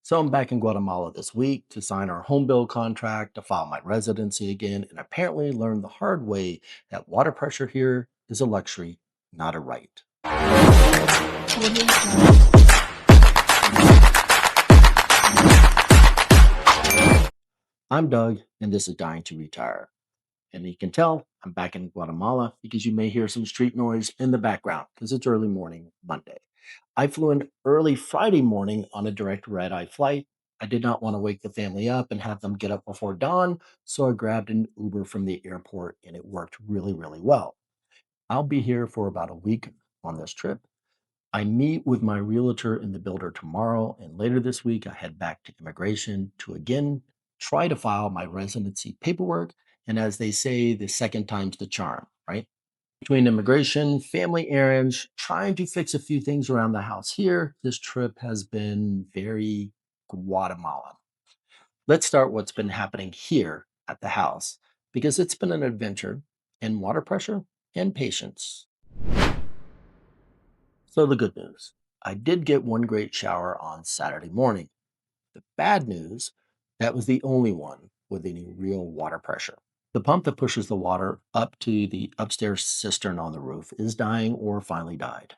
So I'm back in Guatemala this week to sign our home bill contract, to file my residency again, and apparently learn the hard way that water pressure here is a luxury, not a right. I'm Doug, and this is Dying to Retire. And you can tell I'm back in Guatemala because you may hear some street noise in the background because it's early morning Monday. I flew in early Friday morning on a direct red eye flight. I did not want to wake the family up and have them get up before dawn, so I grabbed an Uber from the airport and it worked really, really well. I'll be here for about a week on this trip. I meet with my realtor and the builder tomorrow, and later this week, I head back to immigration to again try to file my residency paperwork. And as they say, the second time's the charm, right? Between immigration, family errands, trying to fix a few things around the house here, this trip has been very Guatemalan. Let's start what's been happening here at the house because it's been an adventure in water pressure and patience. So, the good news, I did get one great shower on Saturday morning. The bad news, that was the only one with any real water pressure. The pump that pushes the water up to the upstairs cistern on the roof is dying or finally died.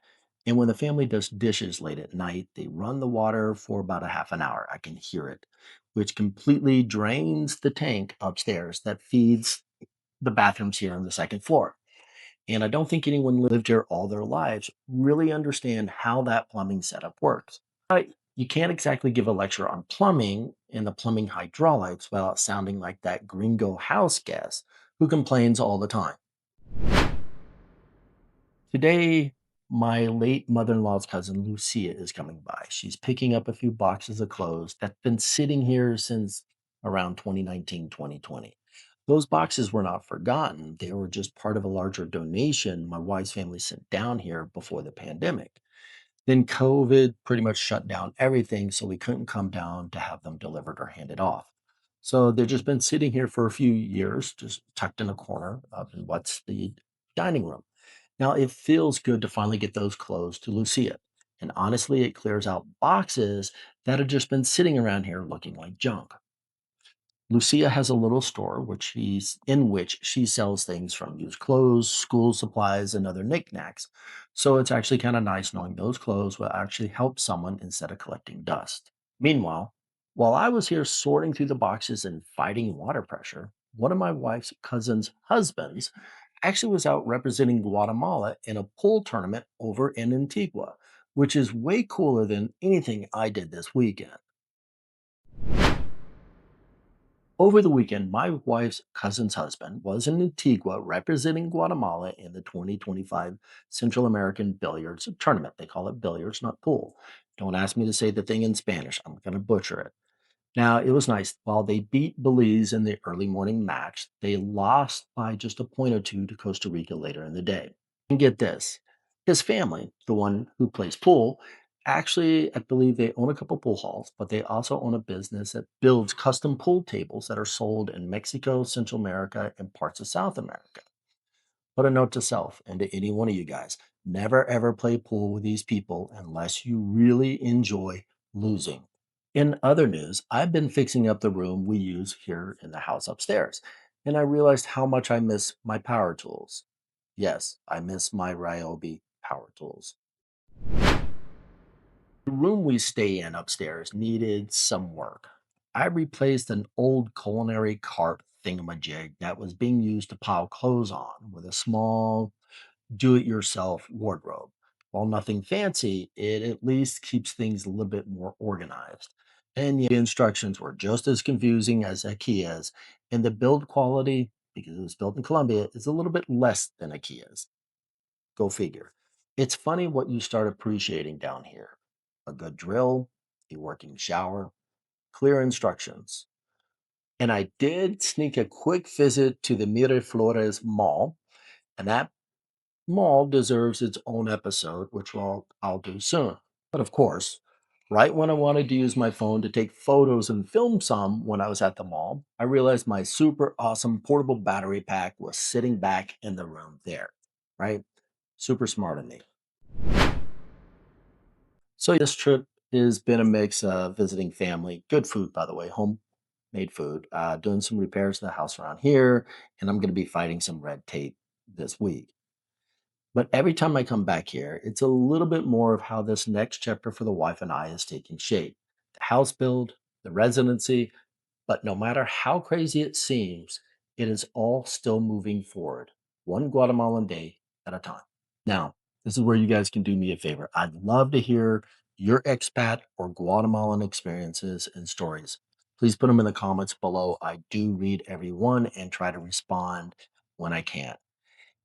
And when the family does dishes late at night, they run the water for about a half an hour. I can hear it, which completely drains the tank upstairs that feeds the bathrooms here on the second floor. And I don't think anyone lived here all their lives really understand how that plumbing setup works. You can't exactly give a lecture on plumbing and the plumbing hydraulics without sounding like that gringo house guest who complains all the time. Today, my late mother in law's cousin Lucia is coming by. She's picking up a few boxes of clothes that's been sitting here since around 2019, 2020. Those boxes were not forgotten. They were just part of a larger donation my wife's family sent down here before the pandemic. Then COVID pretty much shut down everything, so we couldn't come down to have them delivered or handed off. So they've just been sitting here for a few years, just tucked in a corner of what's the dining room. Now it feels good to finally get those clothes to Lucia. And honestly, it clears out boxes that have just been sitting around here looking like junk. Lucia has a little store which she sells things from used clothes, school supplies, and other knickknacks. So it's actually kind of nice knowing those clothes will actually help someone instead of collecting dust. Meanwhile, while I was here sorting through the boxes and fighting water pressure, one of my wife's cousin's husbands actually was out representing Guatemala in a pool tournament over in Antigua, which is way cooler than anything I did this weekend. Over the weekend, my wife's cousin's husband was in Antigua representing Guatemala in the 2025 Central American Billiards Tournament. They call it billiards, not pool. Don't ask me to say the thing in Spanish, I'm going to butcher it. Now, it was nice. While they beat Belize in the early morning match, they lost by just a point or two to Costa Rica later in the day. And get this, his family, the one who plays pool, actually, I believe they own a couple pool halls, but they also own a business that builds custom pool tables that are sold in Mexico, Central America, and parts of South America. But a note to self and to any one of you guys, never ever play pool with these people unless you really enjoy losing. In other news, I've been fixing up the room we use here in the house upstairs, and I realized how much I miss my power tools. Yes, I miss my Ryobi power tools. The room we stay in upstairs needed some work. I replaced an old culinary cart thingamajig that was being used to pile clothes on with a small do it yourself wardrobe. While nothing fancy, it at least keeps things a little bit more organized. And the instructions were just as confusing as IKEA's, and the build quality, because it was built in Colombia, is a little bit less than IKEA's. Go figure. It's funny what you start appreciating down here: a good drill, a working shower, clear instructions. And I did sneak a quick visit to the Miraflores Mall, and that mall deserves its own episode, which I'll do soon. But of course, right when I wanted to use my phone to take photos and film some when I was at the mall, I realized my super awesome portable battery pack was sitting back in the room there, right? Super smart of me. So this trip has been a mix of visiting family, good food, by the way, homemade food, doing some repairs to the house around here, and I'm going to be fighting some red tape this week. But every time I come back here, it's a little bit more of how this next chapter for the wife and I is taking shape. The house build, the residency, but no matter how crazy it seems, it is all still moving forward, one Guatemalan day at a time. Now, this is where you guys can do me a favor. I'd love to hear your expat or Guatemalan experiences and stories. Please put them in the comments below. I do read every one and try to respond when I can.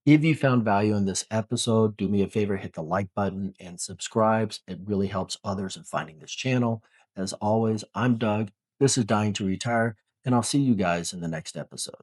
If you found value in this episode, do me a favor, hit the like button and subscribe. It really helps others in finding this channel. As always, I'm Doug. This is Dying to Retire, and I'll see you guys in the next episode.